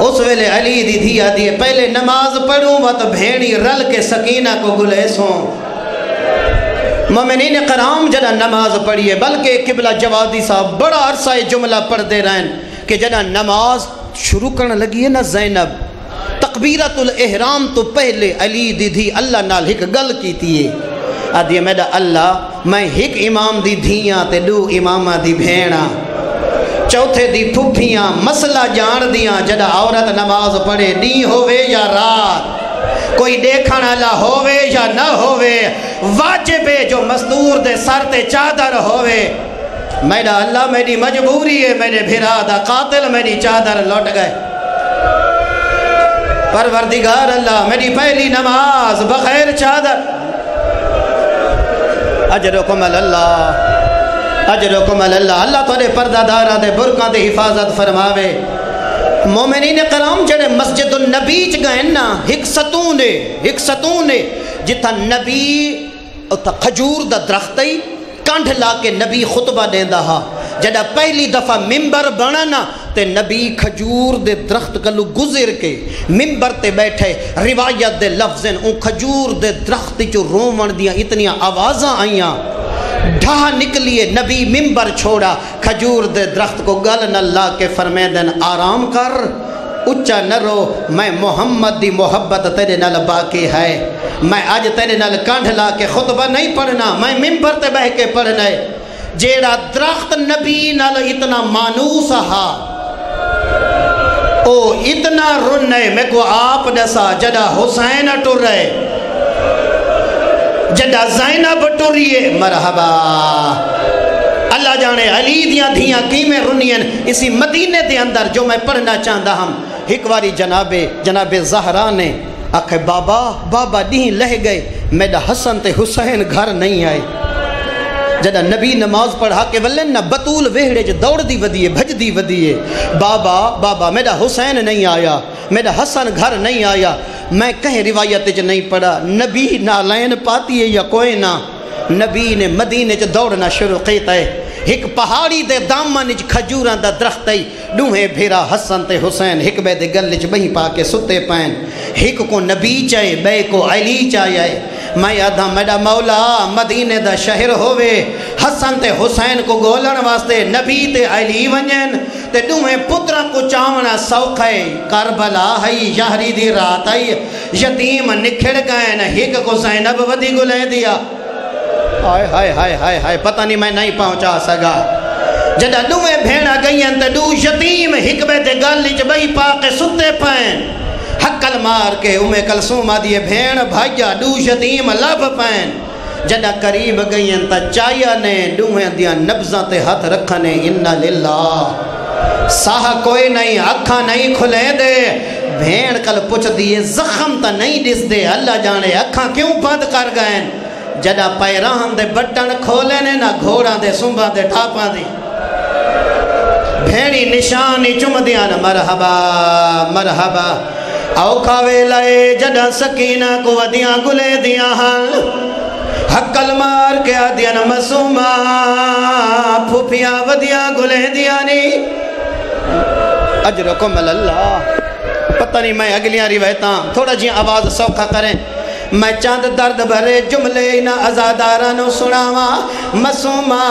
اس ویلے علی دی دھیا دیئے پہلے نماز پڑھوں وقت بھینی رل کے سکینہ کو گلیسوں۔ مومنین کرام جڑا نماز پڑھیے، بلکہ قبلہ جوادی صاحب بڑا عرصہ جملہ پڑھ دے رہن کہ جڑا نماز شروع کرنے لگی ہے نا زینب، تکبیرت الاحرام تو پہلے علی دی دھی اللہ نال ایک گل کیتی ہے، آدھی میڈا اللہ میں ایک امام دی دھیاں تے 2 امامہ دی بھیڑا، چوتھے دی پھپھیاں مسئلہ جان دیاں جڑا عورت نماز پڑھے نہیں ہوئے یا رات، کوئی دیکھن اللہ ہوئے یا نہ ہوئے، واجب ہے جو مزدور دے سر تے چادر ہوئے۔ میڈا اللہ میری مجبوری ہے، میرے بھرا دا قاتل میری چادر لوٹ گئے، پروردگار اللہ میری پہلی نماز بغیر چادر، اجرکم اللہ اجرکم اللہ، اللہ تھوڑے پردہ دارہ دے برکاں دے حفاظت فرماوے۔ مومنین کرام جڑے مسجد النبی چ گئے نا، ایک ستون ہے جتھا نبی اتھا کھجور دا درخت ہی کنڈ لا کے نبی خطبہ دیندا ہا، جڑا پہلی دفعہ ممبر بنا نا تے نبی کھجور دے درخت کلو گزر کے ممبر تے بیٹھے، روایت دے لفظیں اون کھجور دے درخت چو رومن دیاں اتنیاں آوازاں آئیاں، ڈھا نکلیے نبی ممبر چھوڑا، کھجور دے درخت کو گل نہ لا کے فرمائے دن آرام کر، اچھا نہ رو، میں محمد دی محبت تیرے نال باقی ہے، میں آج تیرے نال کانڈ لا کے خطبہ نہیں پڑھنا، میں ممبر تے بہ کے پڑھنا ہے۔ جیڑا درخت نبی نال اتنا مانوس ہا او اتنا رنے، میں کو آپ دسا جڑا حسین ٹر رہے، جڑا زینب ٹریے، مرحبا اللہ جانے علی دیاں دھیاں کیمیں رنین۔ اسی مدینے دے اندر جو میں پڑھنا چاہتا ہم، ایک واری جناب زہرا نے آکھے بابا دیں لہ گئے، میڈا حسن تے حسین گھر نہیں آئے، جڑا نبی نماز پڑھا کے ولن نہ بطول ویڑے جو دوڑ دی ودیے بھج دی ودیے، بابا میرا حسین نہیں آیا، میرا حسن گھر نہیں آیا، میں کہیں روایت چ نہیں پڑھا نبی نالین پاتی ہے یا کوئی نہ نبی نے مدینے چ دوڑنا شروع کیتا ہے ایک پہاڑی دے دامن چ کھجوراں دا درخت ہے ڈوہے بھیرا حسن تے حسین ایک بے دے گل چ بہی پا کے ستے پین ایک کو نبی چاہے بے کو علی چاہے میں آدھا میڈا مولا مدینے دا شہر ہوئے حسن تے حسین کو گولن واسطے نبی تے علی ونجن تے ڈوہے پترہ کو چاونا سوکھ ہے کربلا ہے یہری دی رات ہے یتیم نکھڑ گئے ایک کو زینب ودی گلے دیا ہائے ہائے ہائے ہائے ہائے پتہ نہیں میں نہیں پہنچا سگا جدہ دوے بھیڑا گئین تے دو یتیم حکبے دے گلی چ بئی پاکے ستے پین حقل مار کے کلثوم آدھیے بھیڑ بھائیا دو یتیم لب پین جدہ قریب گئین تا چایا نے دوے دیا نبزاں تے ہاتھ رکھنے انہا للہ ساہ کوئی نہیں اکھا نہیں کھلے دے بھیڑ کل پچھ دیئے زخم تا نہیں دس دے اللہ جانے اکھا کیوں بند کر گئن جدہ پیراہم دے بٹن کھولے نے نہ گھوڑا دے سنبا دے ٹھاپا دی بھیڑی نشانی چم دیا نا مرحبا مرحبا اوکھا ویلائے جدہ سکینہ کو ودیاں گلے دیا ہاں حقل مار کے آدیا نا مسومہ پھوپیاں ودیاں گلے دیا نی اجرکم اللہ پتہ نہیں میں اگلیاں روایتاں تھوڑا جی آواز سوکھا کریں میں چاند درد بھرے جملے نہ ازادارانو سناوا مسومہ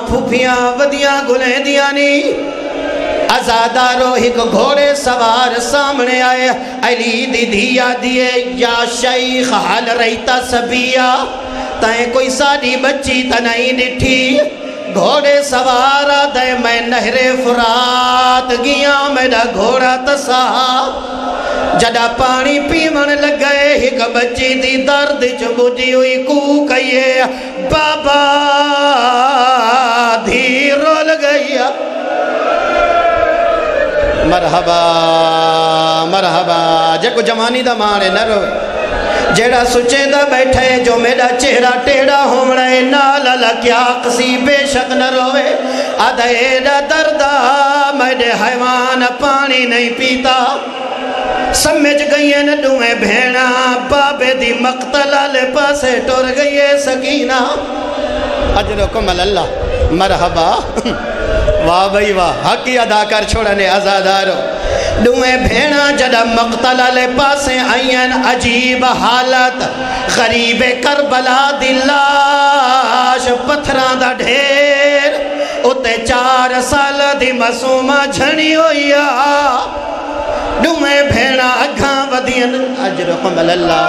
پھوپیاں ودیاں گلے دیا نی ازادارو ایک گھوڑے سوار سامنے آئے علی دی دیا دیے یا شیخ حال رہتا سبیا تائیں کوئی ساڑی بچی تا نہیں ڈٹھی گھوڑے سوارا دے میں نہر فرات گیا میرا گھوڑا تساہا جڑا پانی پیمن لگئے ایک بچی دی درد چبوٹی ہوئی کو کہیے بابا دھیر رو لگئی مرحبا مرحبا جے کو جوانی دا مانے نہ روئے جیڑا سچے دا بیٹھے جو میرا چہرہ ٹیڑا ہومڑے نالا کیا قسی بے شک نہ روئے آدھا ایڈا دردہ میرے حیوان پانی نہیں پیتا سمجھ گئی نہ دوئے بھیڑا بابے دی مقتل آلے پاسے ٹور گئی سکینہ اجرکم اللہ مرحبا واہ بھئی واہ حقی ادا کر چھوڑنے آزادارو دوئے بھیڑا جڑا مقتل آلے پاسے آئین عجیب حالت غریب کربلا دلاش پتھران دا ڈھیر اتے 4 سال دی مسومہ جھنی ہویا دوئے بھیڑا اگھاں ودین اجرکم اللہ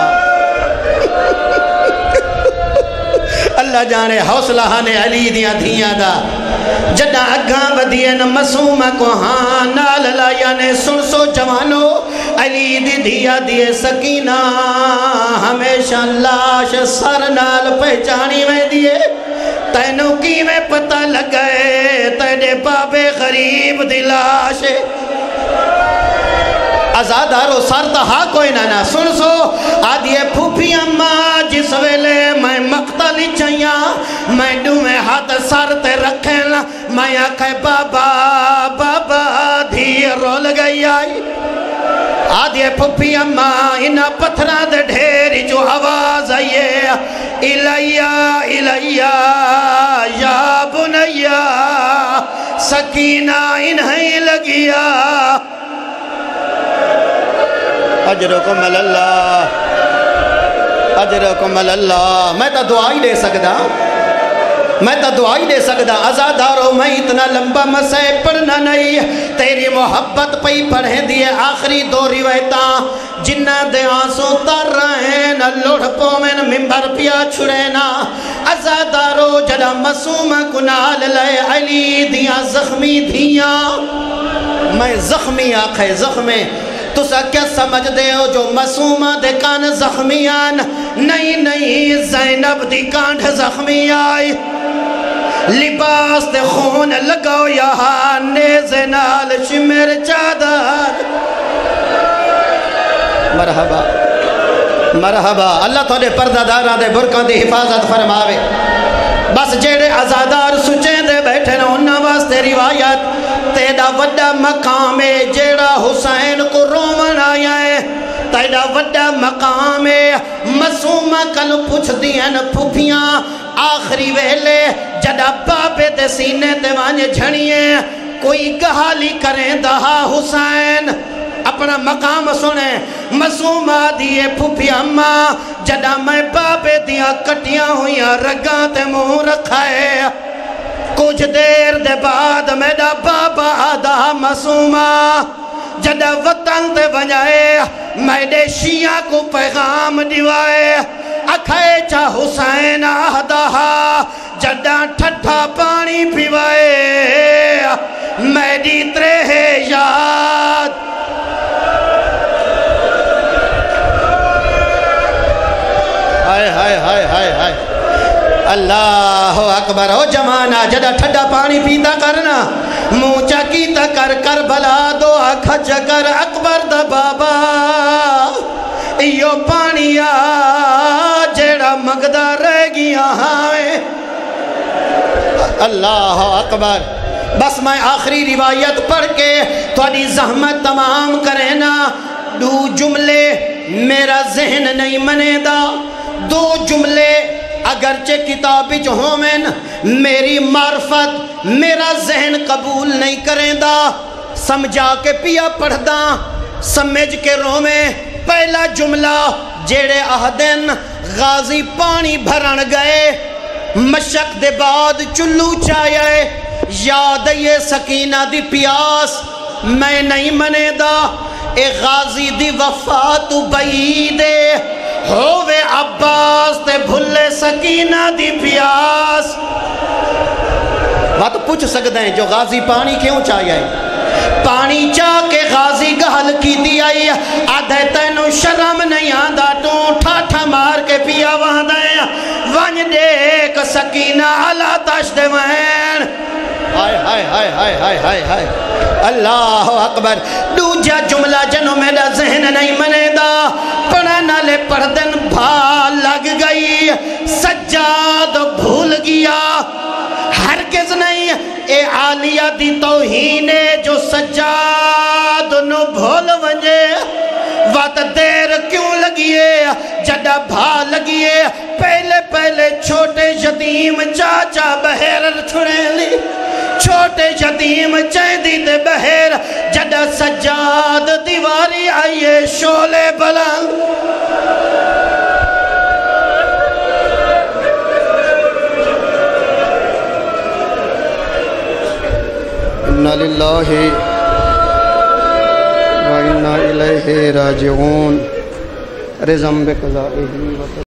اللہ جانے حوصلہ ہانے علی دیا دھیاں دا جدہ اگھاں ودین مسومہ کو ہاں نال لائیانے سن سو جوانو علی دی دیا دیے سکینہ ہمیشہ لاش سر نال پہچانی میں دیے تینوں کی میں پتہ لگئے تینے بابے غریب دی لاش ازادارو سر تہا کوئی نہ سن سو آدھیے پھوپی اماں جس ویلے میں مقتلی چاہیاں میں دوئے ہاتھ سر تے رکھیں میں آکھے بابا بابا دھیر رو لگئی آئی آدھیے پھوپی اماں انہا پتھران دے ڈھیری جو آواز آئیے الہیا الہیا یا بنیا سکینہ انہیں لگیا اجرکم اللہ اجرکم اللہ میں تا دعائی دے سکدا ازادارو میں اتنا لمبا مسئے پڑھنا نہیں تیری محبت پئی پڑھیں دیئے آخری 2 روایتاں جنہ دے آنسوں تر رہے نہ لڑپوں میں ممبر پیا چھڑینا ازادارو جڑا مسومہ کنال لے علی دیاں زخمی دھیاں میں زخمی آنکھیں زخمیں تو سا کیا سمجھ دے ہو جو مسومہ دے کان زخمی آن نہیں زینب دی کانڈ زخمی آئی لباس دے خون لگاو یہاں نیزے نال شمر چادر مرحبا مرحبا اللہ تو دے پردہ دارہ دے برکان دی حفاظت فرماوے بس جیڑے ازادار سچیں دے بیٹھے نا انہا واسطے روایت تیڑا وڈا مقام جیڑا حسین کو رومن آیا وڈا مقام ہے معصومہ کل پوچھ دیاں پھپھیاں آخری ویلے جڑا بابے دے سینے تے وانج جھڑیے کوئی گہالی کریں دہا حسین اپنا مقام سنے معصومہ دیے پھپھی اماں جڑا میں بابے دیا کٹیاں ہویاں رگاں تے منہ رکھائے کچھ دیر دے بعد میرا بابا آدھا معصومہ جڑا وطن تے بنائے میرے شیعہ کو پیغام دیوائے اکھائے چا حسین آدھا جڑا ٹھٹھا پانی پیوائے میری ترے یاد ہائے ہائے ہائے ہائے ہائے اللہ اکبر ہو جمانہ جڑا ٹھڈا پانی پیتا کرنا موچا کیتا کر کربلا دو کھچ کر اکبر دا بابا ایو پانی جڑا مگدہ رہ گیا ہائے اللہ اکبر بس میں آخری روایت پڑھ کے تھوڑی زحمت تمام کرے نا دو جملے میرا ذہن نہیں منے دا دو جملے اگرچہ کتابی جو ہومن میری معرفت میرا ذہن قبول نہیں کریں دا سمجھا کے پیا پڑھ دا سمجھ کے رومیں پہلا جملہ جیڑے اہدن غازی پانی بھرن گئے مشق دے بعد چلو چاہے یاد یہ سکینہ دی پیاس میں نہیں منے دا اے غازی دی وفات بعیدے ہووے عباس تے بھلے سکینہ دی پیاس بات پوچھ سکتے ہیں جو غازی پانی کیوں چاہیے پانی چاہ کے غازی گہل کی دیا آدھے تینو شرم نہیں آدھا تو ٹھاٹھا مار کے پیا وہاں دیں ونج دیکھ سکینہ اللہ تشد وین ہائے ہائے ہائے ہائے ہائے ہائے ہائے اللہ اکبر دوجہ جملہ جنوں میرا ذہن نہیں منے دا پڑھنا لے پردن بھا لگ گئی سجاد بھول گیا ہرگز نہیں اے عالیہ دی توہینے جو سجاد نو بھول ونجے وات دیر کیوں لگیے جڑا بھا لگیے پہلے پہلے چھوٹے یتیم چاچا بہر چھڑے لی چھوٹے یتیم چیندی دے بہر جڑا سجاد دیواری آئیے شولے بلند اِنَّا لِلَّهِ وَإِنَّا إِلَيْهِ رَاجِعُونَ رِزَمْ بِقَضَائِهِ